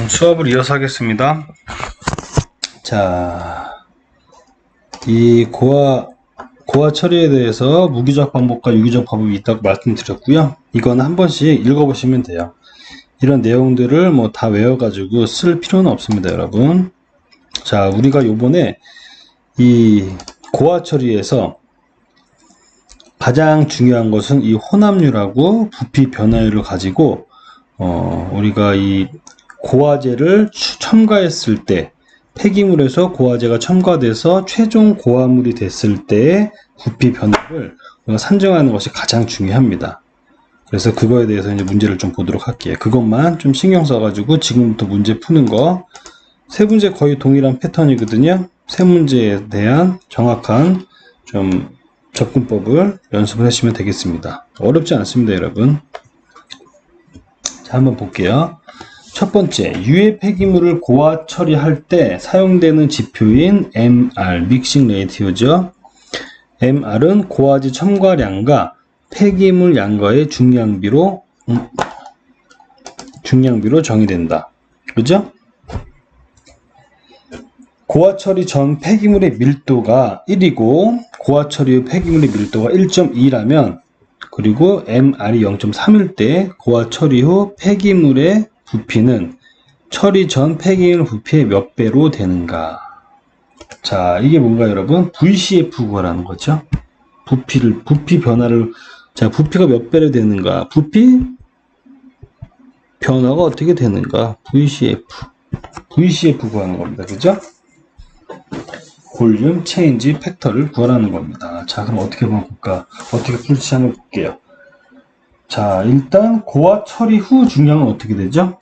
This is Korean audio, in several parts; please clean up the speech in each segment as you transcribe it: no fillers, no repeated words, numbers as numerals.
수업을 이어서 하겠습니다. 자, 이 고화 처리에 대해서 무기적 방법과 유기적 방법이 있다고 말씀드렸고요. 이건 한 번씩 읽어보시면 돼요. 이런 내용들을 뭐 다 외워가지고 쓸 필요는 없습니다, 여러분. 자, 우리가 요번에 이 고화 처리에서 가장 중요한 것은 이 혼합률하고 부피 변화율을 가지고 우리가 이 고화제를 첨가했을 때, 폐기물에서 고화제가 첨가돼서 최종 고화물이 됐을 때의 부피 변화를 우리가 산정하는 것이 가장 중요합니다. 그래서 그거에 대해서 이제 문제를 좀 보도록 할게요. 그것만 좀 신경 써가지고 지금부터 문제 푸는 거, 세 문제 거의 동일한 패턴이거든요. 세 문제에 대한 정확한 좀 접근법을 연습을 하시면 되겠습니다. 어렵지 않습니다, 여러분. 자, 한번 볼게요. 첫 번째, 유해 폐기물을 고화 처리할 때 사용되는 지표인 MR, 믹싱 레이티오죠. MR은 고화제 첨가량과 폐기물 양과의 중량비로 정의된다. 그죠? 고화 처리 전 폐기물의 밀도가 1이고 고화 처리 후 폐기물의 밀도가 1.2라면, 그리고 MR이 0.3일 때 고화 처리 후 폐기물의 부피는 처리 전 폐기물 부피의 몇 배로 되는가? 자, 이게 뭔가 여러분? VCF 구하라는 거죠. 부피 변화를, 자, 부피가 몇 배로 되는가? 부피 변화가 어떻게 되는가? VCF 구하는 겁니다. 그죠? 볼륨 체인지 팩터를 구하라는 겁니다. 자, 그럼 어떻게 한번 볼까? 어떻게 풀지 한번 볼게요. 자, 일단 고화 처리 후 중량은 어떻게 되죠?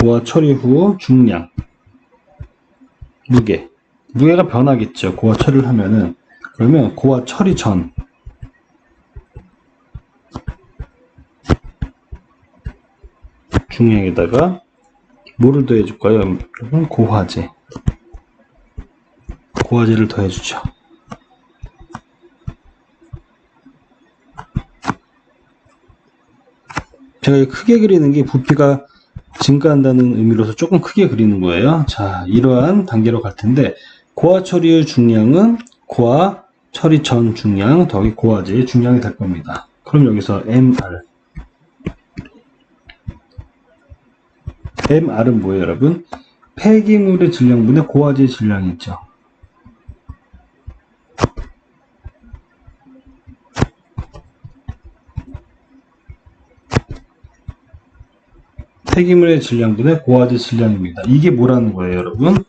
고화 처리 후 중량, 무게가 변하겠죠. 고화 처리를 하면은. 그러면 고화 처리 전 중량에다가 뭐를 더해줄까요? 여러분, 고화제를 더해주죠. 제가 크게 그리는 게 부피가 증가한다는 의미로서 조금 크게 그리는 거예요. 자, 이러한 단계로 갈 텐데, 고화 처리의 중량은 고화 처리 전 중량 더하기 고화제의 중량이 될 겁니다. 그럼 여기서 MR은 뭐예요, 여러분? 폐기물의 질량분의 고화제의 질량이죠. 폐기물의 질량분의 고화제 질량입니다. 이게 뭐라는 거예요, 여러분?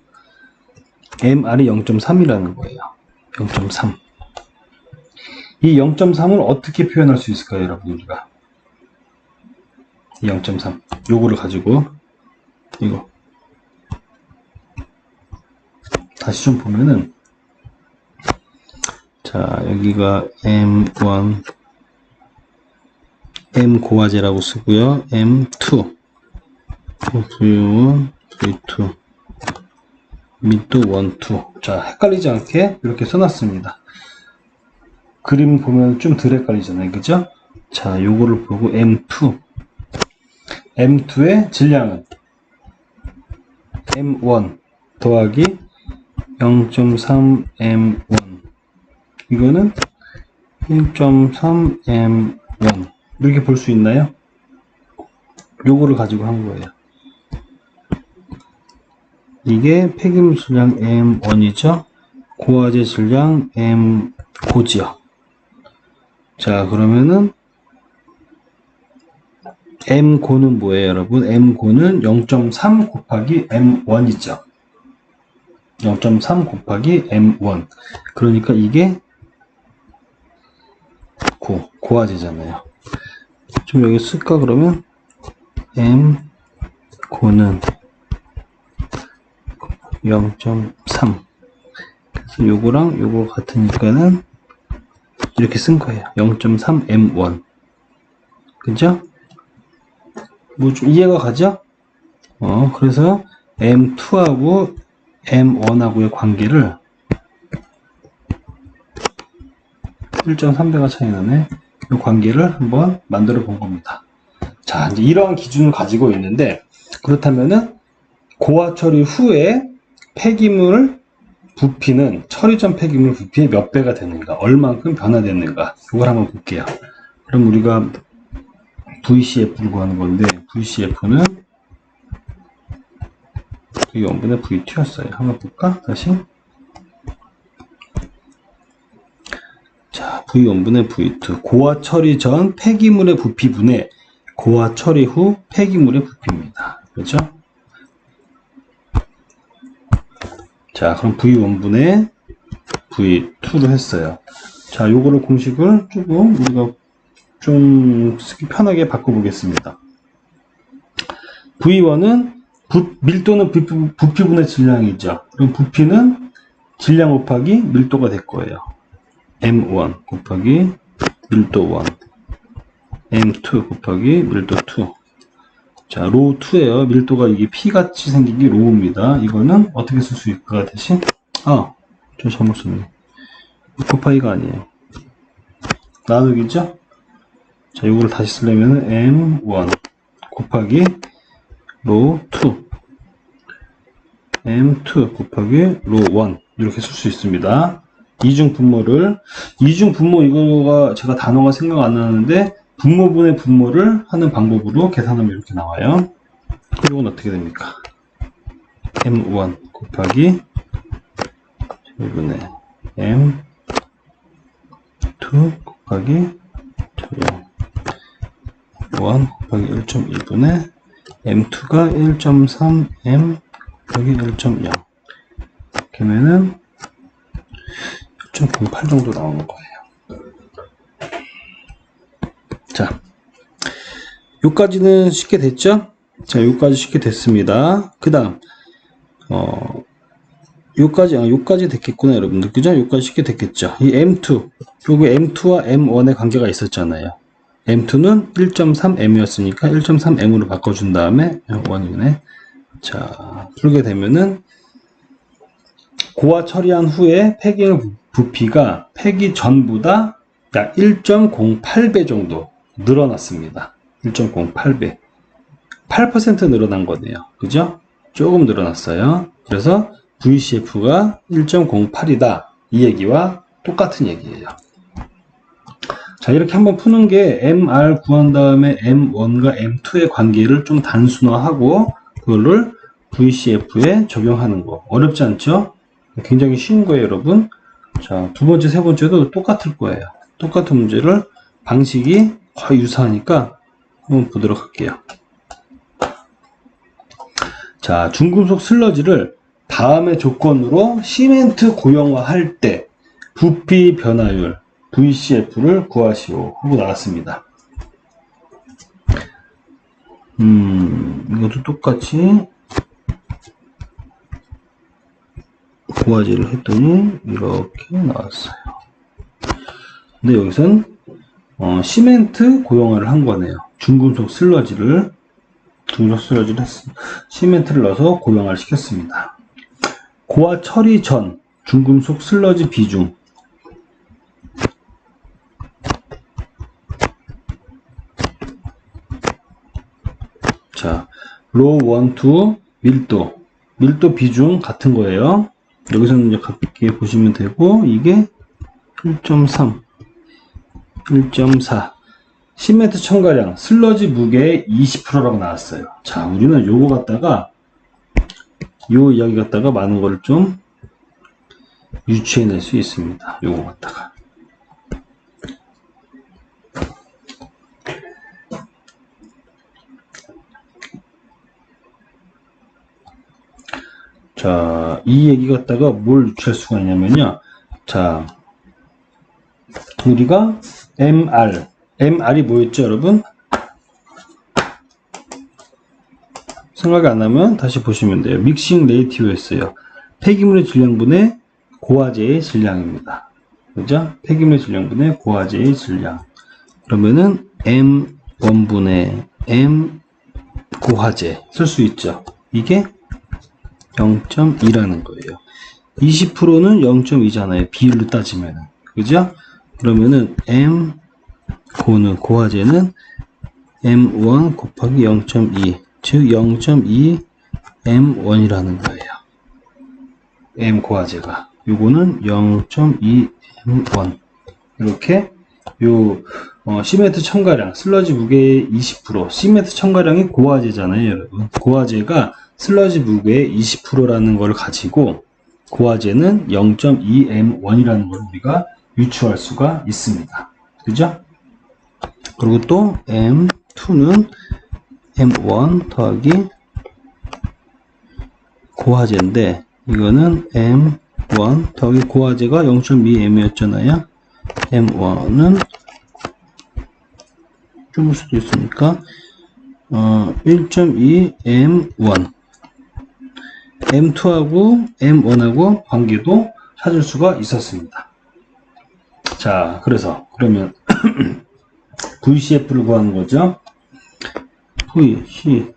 MR이 0.3이라는 거예요. 0.3. 이 0.3을 어떻게 표현할 수 있을까요, 여러분? 우리가 이 0.3 요거를 가지고 이거 다시 좀 보면은, 자, 여기가 M1 M 고화제라고 쓰고요. M2 V1 V2 밀도 1, 2. 자, 헷갈리지 않게 이렇게 써놨습니다. 그림 보면 좀 덜 헷갈리잖아요. 그죠? 자, 요거를 보고 M2의 질량은 M1 더하기 0.3 M1, 이거는 1.3 M1 이렇게 볼 수 있나요? 요거를 가지고 한 거예요. 이게 폐기물 질량 M1이죠. 고화제 질량 M 고지요. 자, 그러면은 M고는 뭐예요, 여러분? M고는 0.3 곱하기 M1이죠. 0.3 곱하기 M1. 그러니까 이게 고화제잖아요. 좀 여기 쓸까, 그러면? M고는 0.3. 그래서 요거랑 요거 같으니까는 이렇게 쓴 거예요. 0.3 M1. 그죠? 뭐 좀 이해가 가죠? 그래서 M2하고 M1하고의 관계를 1.3배가 차이 나네. 이 관계를 한번 만들어 본 겁니다. 자, 이제 이러한 기준을 가지고 있는데, 그렇다면은 고화 처리 후에 폐기물 부피는 처리 전 폐기물 부피의 몇 배가 되는가, 얼만큼 변화됐는가, 이걸 한번 볼게요. 그럼 우리가 VCF를 구하는 건데, VCF는 V1분의 V2였어요. 한번 볼까? 다시. 자, V1분의 V2. 고화 처리 전 폐기물의 부피분의 고화 처리 후 폐기물의 부피입니다. 그렇죠? 자, 그럼 V1분의 V2로 했어요. 자, 요거를 공식을 조금 우리가 좀 쓰기 편하게 바꿔보겠습니다. V1은 밀도는 부피분의 질량이죠. 그럼 부피는 질량 곱하기 밀도가 될 거예요. M1 곱하기 밀도 1, M2 곱하기 밀도 2. 자, 로 2예요. 밀도가 이게 P같이 생긴 게 로우입니다. 이거는 어떻게 쓸 수 있을까 대신? 저 잘못 썼네. 곱하기가 아니에요. 나누기죠? 자, 이거를 다시 쓰려면 M1 곱하기 로 2. M2 곱하기 로 1. 이렇게 쓸 수 있습니다. 이중분모를, 이중분모 이거가 제가 단어가 생각 안 나는데, 분모분의 분모를 하는 방법으로 계산하면 이렇게 나와요. 이건 어떻게 됩니까? M1 곱하기 1분의 M2 곱하기 1 곱하기 1.2분의 M2가 1.3 M 곱하기 1.0 이렇게 하면은 1.08 정도 나오는 거예요. 자, 요까지는 쉽게 됐죠? 자, 요까지 쉽게 됐습니다. 그 다음, 요까지 됐겠구나, 여러분들. 그죠? 요까지 쉽게 됐겠죠? 이 M2, 요거 M2와 M1의 관계가 있었잖아요. M2는 1.3M이었으니까 1.3M으로 바꿔준 다음에 1이네. 자, 풀게 되면은, 고화 처리한 후에 폐기물 부피가 폐기 전보다 약 1.08배 정도 늘어났습니다. 1.08배. 8% 늘어난 거네요. 그죠? 조금 늘어났어요. 그래서 VCF가 1.08이다. 이 얘기와 똑같은 얘기예요. 자, 이렇게 한번 푸는 게 MR 구한 다음에 M1과 M2의 관계를 좀 단순화하고 그거를 VCF에 적용하는 거. 어렵지 않죠? 굉장히 쉬운 거예요, 여러분. 자, 두 번째, 세 번째도 똑같을 거예요. 똑같은 문제를 방식이 거의 유사하니까 한번 보도록 할게요. 자, 중금속 슬러지를 다음의 조건으로 시멘트 고형화할 때 부피 변화율 VCF를 구하시오 하고 나왔습니다. 이것도 똑같이 고화질을 했더니 이렇게 나왔어요. 근데 여기선 시멘트 고형화를 한 거네요. 중금속 슬러지를 시멘트를 넣어서 고형화를 시켰습니다. 고화 처리 전 중금속 슬러지 비중. 자, 로 1, 2 밀도 비중 같은 거예요. 여기서는 이제 같게 보시면 되고, 이게 1.3, 1.4. 시멘트 첨가량, 슬러지 무게의 20%라고 나왔어요. 자, 우리는 요거 갖다가, 요 이야기 갖다가 많은 거를 좀 유추해낼 수 있습니다. 요거 갖다가. 자, 이 얘기 갖다가 뭘 유추할 수가 있냐면요. 자, 우리가 MR이 뭐였죠, 여러분? 생각이 안 나면 다시 보시면 돼요. 믹싱 레이티오였어요. 폐기물의 질량분의 고화제의 질량입니다. 그죠? 폐기물의 질량분의 고화제의 질량. 그러면은 M1분의 M 고화제 쓸 수 있죠. 이게 0.2라는 거예요. 20%는 0.2잖아요. 비율로 따지면은. 그죠? 그러면은 M 고화제는 M1 곱하기 0.2, 즉 0.2 M1이라는 거예요. M 고화제가. 요거는 0.2 M1. 이렇게 요 시멘트 첨가량, 슬러지 무게의 20%, 시멘트 첨가량이 고화제잖아요, 여러분. 고화제가 슬러지 무게의 20%라는 걸 가지고 고화제는 0.2M1이라는 걸 우리가 유추할 수가 있습니다. 그죠? 그리고 또 M2는 M1 더하기 고화제인데 이거는 M1 더하기 고화제가 0.2M이었잖아요. M1은 좁을 수도 있으니까 1.2M1 M2하고 M1하고 관계도 찾을 수가 있었습니다. 자, 그러면 VCF를 구하는 거죠. VCF.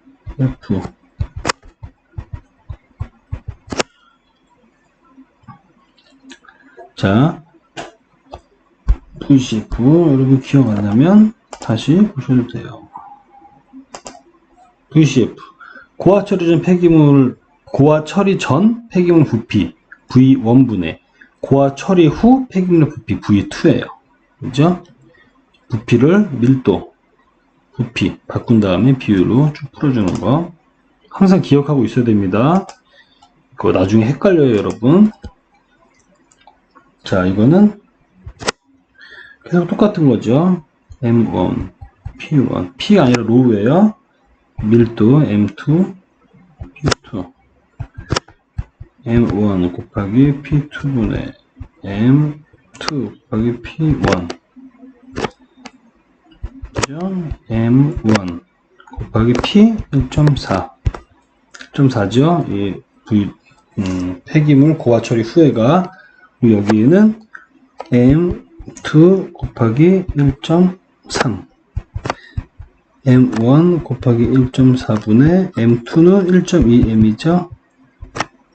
자, VCF 여러분 기억 안 나면 다시 보셔도 돼요. VCF 고화 처리 전 폐기물 부피 V1분의 고화 처리 후 폐기물 부피 V2예요. 그죠? 부피를 밀도 부피 바꾼 다음에 비율로 쭉 풀어주는 거 항상 기억하고 있어야 됩니다. 그거 나중에 헷갈려요, 여러분. 자, 이거는 계속 똑같은 거죠. M1, P1, P가 아니라 로우예요. 밀도 M2, P2, M1 곱하기 P2분의 M2 곱하기 P1, 그죠? M1 곱하기 P 1.4, 1.4죠. 이 폐기물 고화 처리 후에가 여기에는 M2 곱하기 1.3 M1 곱하기 1.4분의 M2는 1.2M이죠.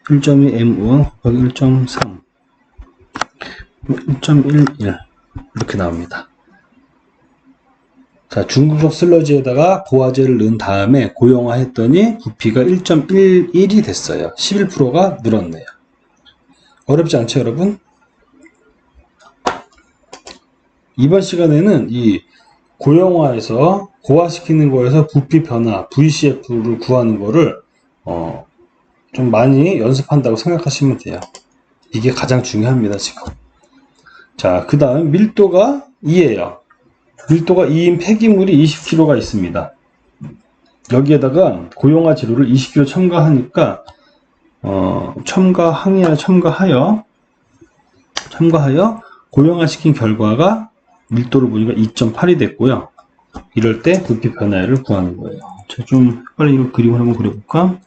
1.2 M1 곱하기 1.3 1.11 이렇게 나옵니다. 자, 중금속 슬러지에다가 고화제를 넣은 다음에 고용화 했더니 부피가 1.11이 됐어요. 11%가 늘었네요. 어렵지 않죠, 여러분? 이번 시간에는 이 고용화에서 고화시키는 거에서 부피 변화 VCF를 구하는 거를 좀 많이 연습한다고 생각하시면 돼요. 이게 가장 중요합니다, 지금. 자, 그 다음 밀도가 2예요. 밀도가 2인 폐기물이 20kg가 있습니다. 여기에다가 고용화 재료를 20kg 첨가하니까 첨가하여 고용화시킨 결과가 밀도를 보니까 2.8이 됐고요. 이럴 때 부피 변화를 구하는 거예요. 자, 좀 빨리 이거 그림을 한번 그려볼까?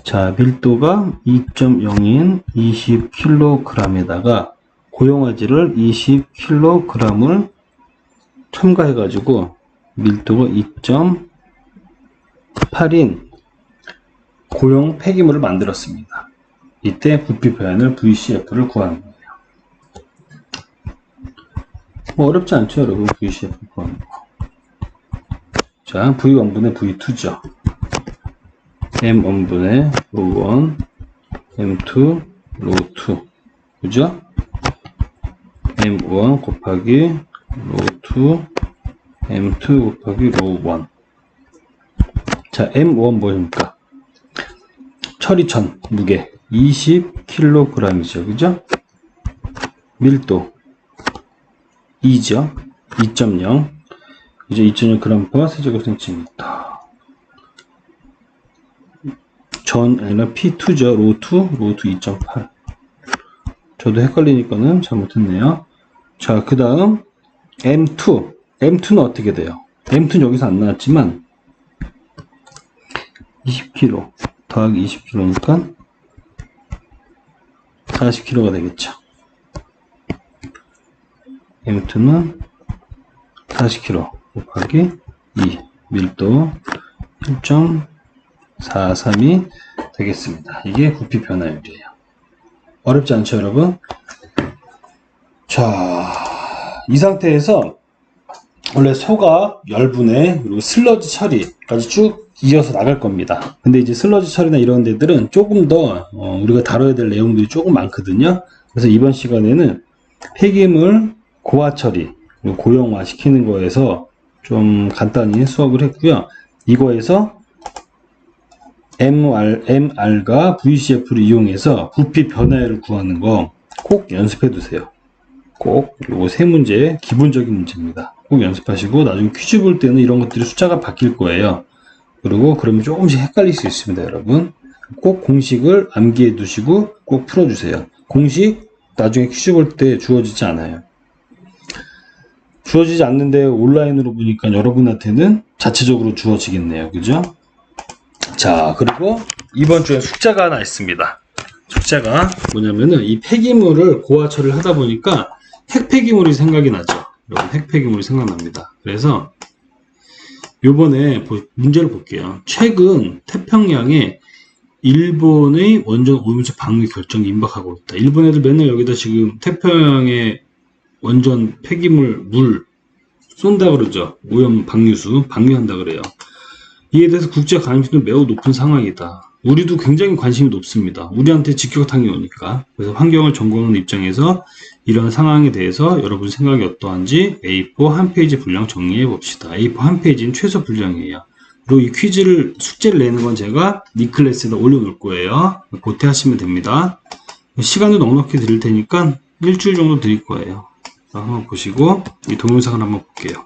자, 밀도가 2.0인 20kg에다가 고용화질을 20kg을 첨가해가지고 밀도가 2.8인 고용 폐기물을 만들었습니다. 이때 부피 표현을 VCF를 구하는 거예요. 뭐 어렵지 않죠, 여러분? VCF 구하는 거. 자, V1분의 V2죠. M1분의 로1, M2, 로2. 그죠? M1 곱하기 로2, M2 곱하기 로1. 자, M1 뭐입니까? 처리천 무게 20kg이죠. 그죠? 밀도 2죠. 2.0. 이제 2.0g/세제곱센티미터. 아니라 P2죠. 로2 2.8. 저도 헷갈리니까는 잘못했네요. 자, 그 다음 M2. M2는 어떻게 돼요? M2는 여기서 안 나왔지만 20kg 더하기 20kg니까 40kg가 되겠죠. M2는 40kg 곱하기 2 밀도 1.43이 되겠습니다. 이게 부피 변화율이에요. 어렵지 않죠, 여러분? 자, 이 상태에서 원래 소각, 열분해, 그리고 슬러지 처리까지 쭉 이어서 나갈 겁니다. 근데 이제 슬러지 처리나 이런 데들은 조금 더 우리가 다뤄야 될 내용들이 조금 많거든요. 그래서 이번 시간에는 폐기물 고화 처리, 그리고 고형화 시키는 거에서 좀 간단히 수업을 했고요. 이거에서 MR과 VCF를 이용해서 부피 변화율을 구하는 거 꼭 연습해 두세요. 꼭 요거 세 문제 기본적인 문제입니다. 꼭 연습하시고 나중에 퀴즈 볼 때는 이런 것들이 숫자가 바뀔 거예요. 그리고 그러면 조금씩 헷갈릴 수 있습니다, 여러분. 꼭 공식을 암기해 두시고 꼭 풀어주세요. 공식 나중에 퀴즈 볼 때 주어지지 않아요. 주어지지 않는데 온라인으로 보니까 여러분한테는 자체적으로 주어지겠네요. 그죠? 자, 그리고 이번 주에 숙제가 하나 있습니다. 숙제가 뭐냐면은 이 폐기물을 고화 처리를 하다 보니까 핵폐기물이 생각이 나죠. 여러분, 핵폐기물이 생각납니다. 그래서 요번에 문제를 볼게요. 최근 태평양에 일본의 원전 오염수 방류 결정이 임박하고 있다. 일본 애들 맨날 여기다 지금 태평양에 원전 폐기물 물 쏜다 그러죠. 오염 방류수 방류한다 그래요. 이에 대해서 국제 관심도 매우 높은 상황이다. 우리도 굉장히 관심이 높습니다. 우리한테 직격탄이 오니까. 그래서 환경을 전공하는 입장에서 이런 상황에 대해서 여러분 생각이 어떠한지 A4 한 페이지 분량 정리해 봅시다. A4 한 페이지는 최소 분량이에요. 그리고 이 퀴즈를 숙제를 내는 건 제가 니클래스에다 올려놓을 거예요. 그때 하시면 됩니다. 시간을 넉넉히 드릴 테니까 일주일 정도 드릴 거예요. 한번 보시고 이 동영상을 한번 볼게요.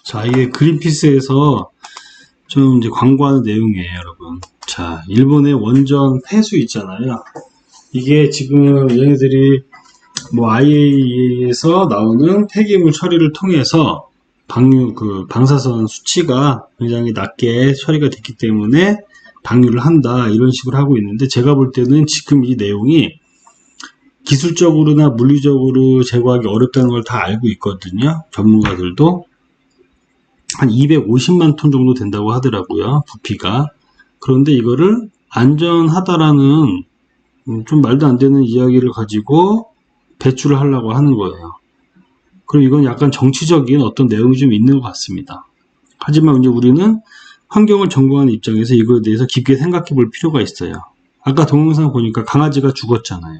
자, 이게 그린피스에서 좀 이제 광고하는 내용이에요, 여러분. 자, 일본의 원전 폐수 있잖아요. 이게 지금 얘네들이 뭐 IAEA에서 나오는 폐기물 처리를 통해서 방사선 수치가 굉장히 낮게 처리가 됐기 때문에 방류를 한다, 이런 식으로 하고 있는데, 제가 볼 때는 지금 이 내용이 기술적으로나 물리적으로 제거하기 어렵다는 걸 다 알고 있거든요. 전문가들도. 한 250만 톤 정도 된다고 하더라고요, 부피가. 그런데 이거를 안전하다라는 좀 말도 안 되는 이야기를 가지고 배출을 하려고 하는 거예요. 그럼 이건 약간 정치적인 어떤 내용이 좀 있는 것 같습니다. 하지만 이제 우리는 환경을 전공하는 입장에서 이거에 대해서 깊게 생각해 볼 필요가 있어요. 아까 동영상 보니까 강아지가 죽었잖아요.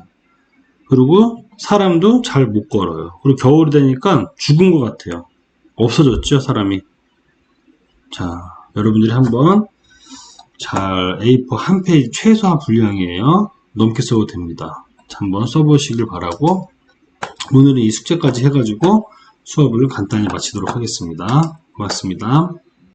그리고 사람도 잘 못 걸어요. 그리고 겨울이 되니까 죽은 것 같아요. 없어졌죠, 사람이. 자, 여러분들이 한번 잘 A4 한 페이지 최소한 분량이에요. 넘게 써도 됩니다. 자, 한번 써보시길 바라고 오늘은 이 숙제까지 해가지고 수업을 간단히 마치도록 하겠습니다. 고맙습니다.